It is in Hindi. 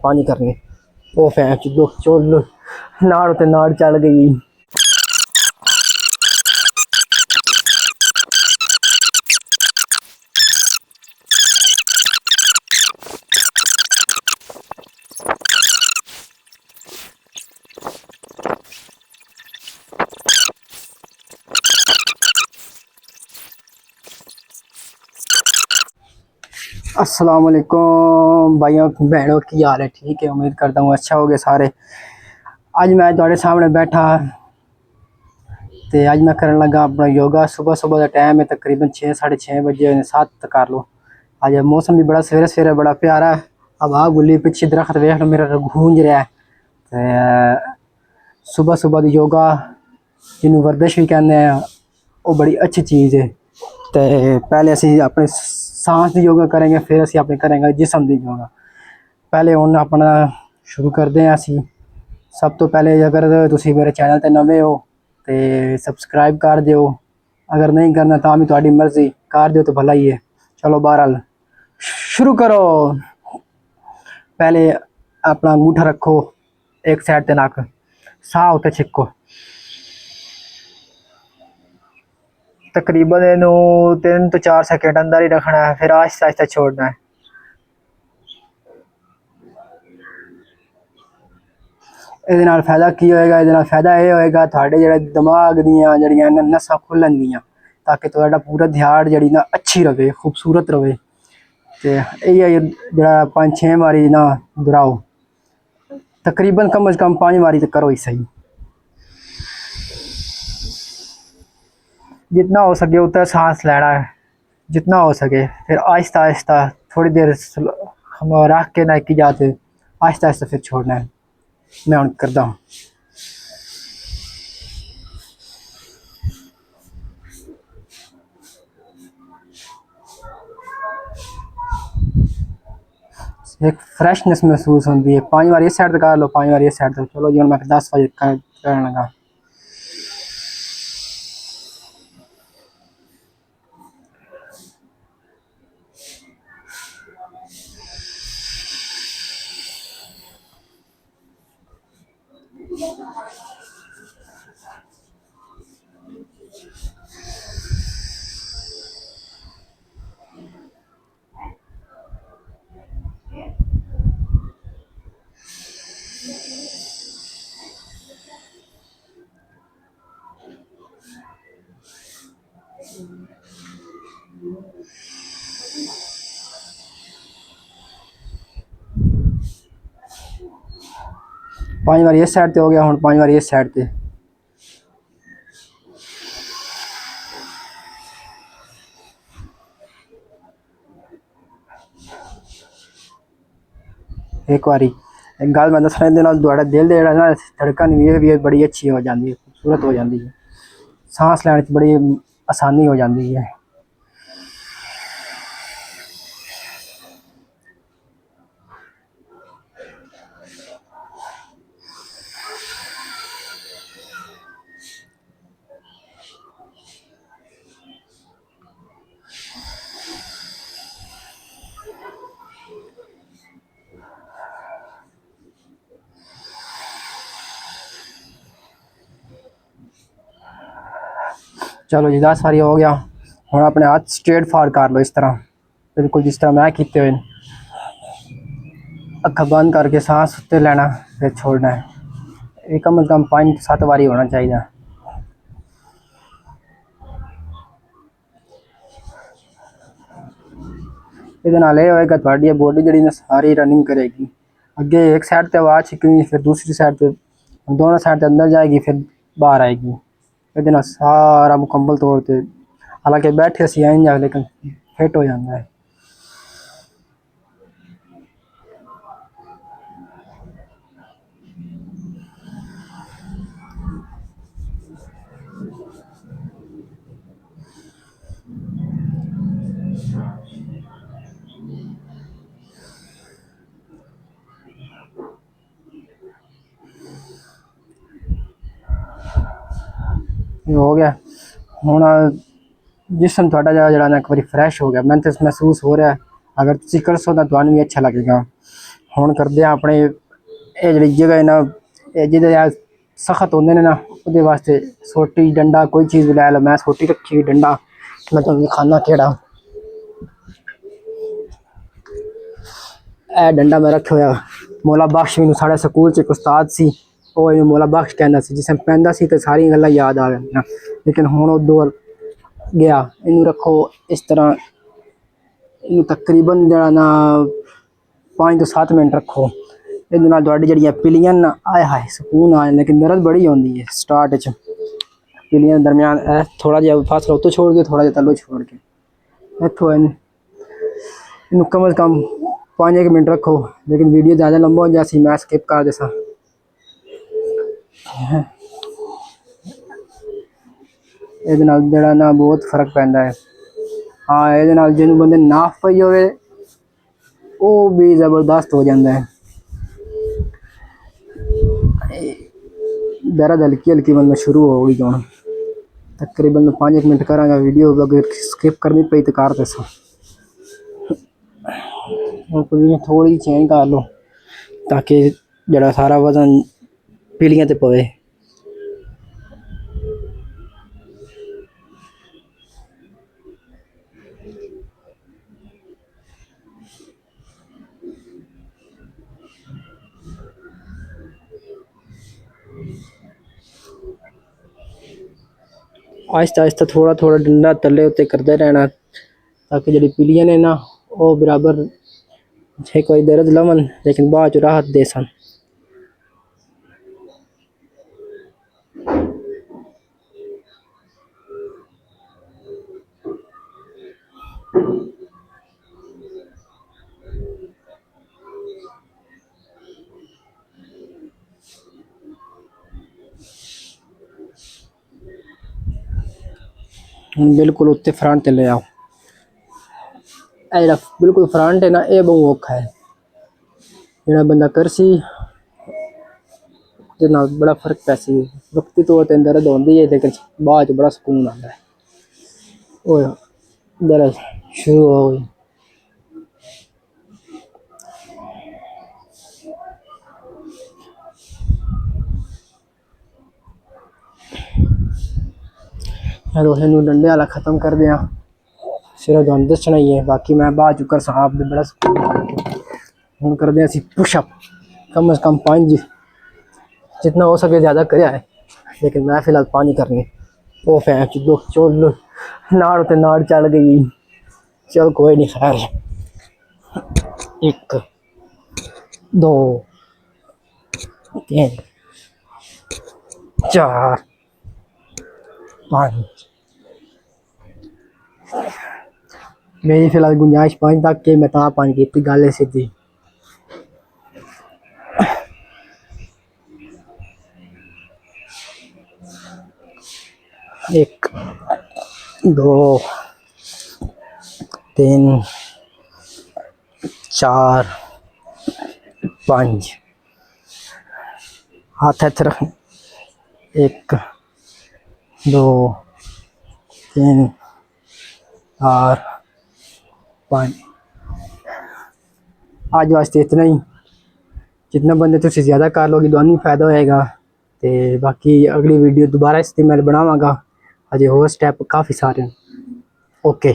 पानी करनी वो फैन दो चोल नाड़ ते नाड़ चल गई। अस्सलाम वालेकुम भाइयों बहनों की हाल है? ठीक है, उम्मीद करता हूँ अच्छा हो गए सारे। आज मैं थोड़े सामने बैठा तो आज मैं करने लगा अपना योगा। सुबह सुबह का टाइम है, तकरीबन 6 साढ़े 6 बजे 7 तक कर लो। आज मौसम भी बड़ा सवेरे सवेरे बड़ा प्यारा है। अब आ गुली पीछे दरख्त वेख लो मेरा गूंज रहा है। सुबह सुबह की योगा जिन्होंने वर्जिश भी कहते हैं वो बड़ी अच्छी चीज़ है। तो पहले असी अपने सांस की योगा करेंगे, फिर असी अपने करेंगे जिसम की योगा। पहले हूँ अपना शुरू करते हैं। असी सब तो पहले अगर तुसी मेरे चैनल पर नवे हो तो सबसक्राइब कर दियो, अगर नहीं करना तो भी थोड़ी मर्जी कर दियो तो भला ही है। चलो बहरहाल शुरू करो। पहले अपना अंगूठा रखो एक साइड ते नक, साह उत्ते छिको। तकरीबन इनू 3 तो 4 सेकंड अंदर ही रखना है, फिर आहिस्ता आहिस्ता छोड़ना है। ਇਹਦੇ ਨਾਲ फायदा की होएगा? ਇਹਦੇ ਨਾਲ फायदा ये होएगा ਤੁਹਾਡੇ ਜਿਹੜੇ ਦਿਮਾਗ ਦੀਆਂ ਜਿਹੜੀਆਂ ਨਸਾਂ ਖੁੱਲਣਗੀਆਂ ताकि ਤੁਹਾਡਾ पूरा ध्यान ਜਿਹੜੀ ना अच्छी रहे, खूबसूरत रहे। ਤੇ ਇਹ ਜਿਹੜਾ 5-6 ਵਾਰੀ ना दोहराओ, तकरीबन कम से कम 5 वारी तो करो ही सही। जितना हो सके उतना सांस लेना है, जितना हो सके। फिर आहिस्ता आहिस्ता थोड़ी देर हम रख के ना की जाते, आहिस्ता आहिस्ता फिर छोड़ना है। मैं उन करता हूँ। एक फ्रेशनेस महसूस होती है। 5 बार इस साइड तक कर लो, 5 बार इस साइड तक। चलो जी मैं 10 बजे करने लगा। पांच बार इस साइड पे हो गया, हूँ 5 बार इस साइड पे। एक बारी एक गल मैं दसना, दिल दे ना धड़कन भी बड़ी अच्छी हो जाती है, खूबसूरत हो जाती है। सांस लैने बड़ी आसानी हो जाती है। चलो जी 10 बारी हो गया। हूँ अपने हाथ स्ट्रेट फॉर कर लो, इस तरह बिल्कुल जिस तरह मैं किए हुए। अखा बंद करके सांस उत्ते लेना, फिर छोड़ना है। ये कम से कम 5-7 बारी होना चाहिए। ये होएगा थोड़ी बॉडी जी ना सारी रनिंग करेगी। अगे एक साइड पे आवाज छिकनी, फिर दूसरी साइड पे, दोनों साइड पे अंदर जाएगी, फिर बाहर आएगी। ये सारा मुकम्मल तौर पर, हालांकि बैठे सी आई जा, लेकिन फिट हो जाता है। हो गया हूँ जिसम थोड़ा जरा ना एक बार फ्रैश हो गया। मैं तो महसूस हो रहा है, अगर तुम कर सो तो भी अच्छा लगेगा। ਹੁਣ ਕਰਦੇ ਆ ਆਪਣੇ ਇਹ ਜਿਹੜੀ जगह है ना, ਜਿਹਦੇ ਆ सख्त होंगे ने ना, ਉਹਦੇ वास्ते सोटी डंडा कोई चीज़ भी लै लो। मैं सोटी रखी हुई, डंडा मैं तुहानू खाना केड़ा ए डंडा मैं रखा हुआ। मौला बख्श मैनू साढ़े स्कूल च एक उस्ताद सी, वो इन्हू मौला बख्श कहना सी, जिसमें पैंदा सी तो सारी गल्लां याद आ गईयां। लेकिन हुण वो दौर गया। इनू रखो इस तरह, इनू तकरीबन जरा ना 5 तो 7 मिनट रखो। ਇਹਦੇ ਨਾਲ ਤੁਹਾਡੀ ਜਿਹੜੀਆਂ ਪਿਲੀਆਂ ਨਾ, ਆਏ ਹਾਏ ਸਕੂਨ ਆ ਜਾਂਦਾ। लेकिन दर्द बड़ी आती है स्टार्ट च पिलियां दरम्यान। थोड़ा जिहा फासला उत्तों छोड़ के, थोड़ा जिहा तलों छोड़ के इत्थों इनू कम अज़ कम 5 मिनट रखो। लेकिन वीडियो ज़्यादा लंबा हो जासी, मैं स्किप कर देसा। ਇਹਦੇ ਨਾਲ ਜਿਹੜਾ ਨਾ बहुत फर्क पैंदा है। हाँ, ਇਹਦੇ ਨਾਲ ਜਿਹਨੂੰ ਬੰਦੇ नाफ पई होवे वो भी ज़बरदस्त हो जाता है। दर्द हल्की हल्की मतलब शुरू हो गई हूँ। तकरीबन मैं 5 मिनट करांगा वीडियो, अगर स्किप करनी पई तो कर देसा। पोजीशन थोड़ी चेंज कर लो ताकि जरा सारा वजन पीलियां ते पवे। आहिस्ता आहिस्ता थोड़ा थोड़ा डंडा तले उत्ते करते रहना ताकि जी पीलियां ने ना वो बराबर एक बार दर्द लवन, लेकिन बाद च राहत दे सन। बिल्कुल उत्ते फ्रंट ते ले आओ। ये बिल्कुल फ्रंट है ना, ये बहुत औखा है। जो बंदा करसी दे नाल बड़ा फर्क पैसी। वक्ती तौर पर दर्द होंदी है, लेकिन बाद च बड़ा सुकून आता है। और दर्द शुरू हो गई। रोहे डंडे वाला खत्म कर दिया, सिर्फ तुहानू दसना ही है। बाकी मैं बाद चुकर साहब दे बड़ा सुकून हूँ करते असी पुशअप कम अज़ कम 5, जितना हो सके ज़्यादा कराया है। लेकिन मैं फिलहाल पानी करनी वो फैन च 2 चोल नाड़ ते नाड़ चल गई। चल कोई नहीं, खैर 1 2 3 4 5। मेरी फिलहाल गुंजाइश 5 तक के, मैं ता 5 की गल है सीधी। 1 2 3 4 5। हाथ हथ रख। 1 2 3 4 5। आज वास्ते इतना ही। जितना बंदे तुम ज़्यादा कर लोगे दोनों फायदा होएगा। तो बाकी अगली वीडियो दोबारा इस मैं बनावांगा। अजे होर स्टैप काफ़ी सारे। ओके।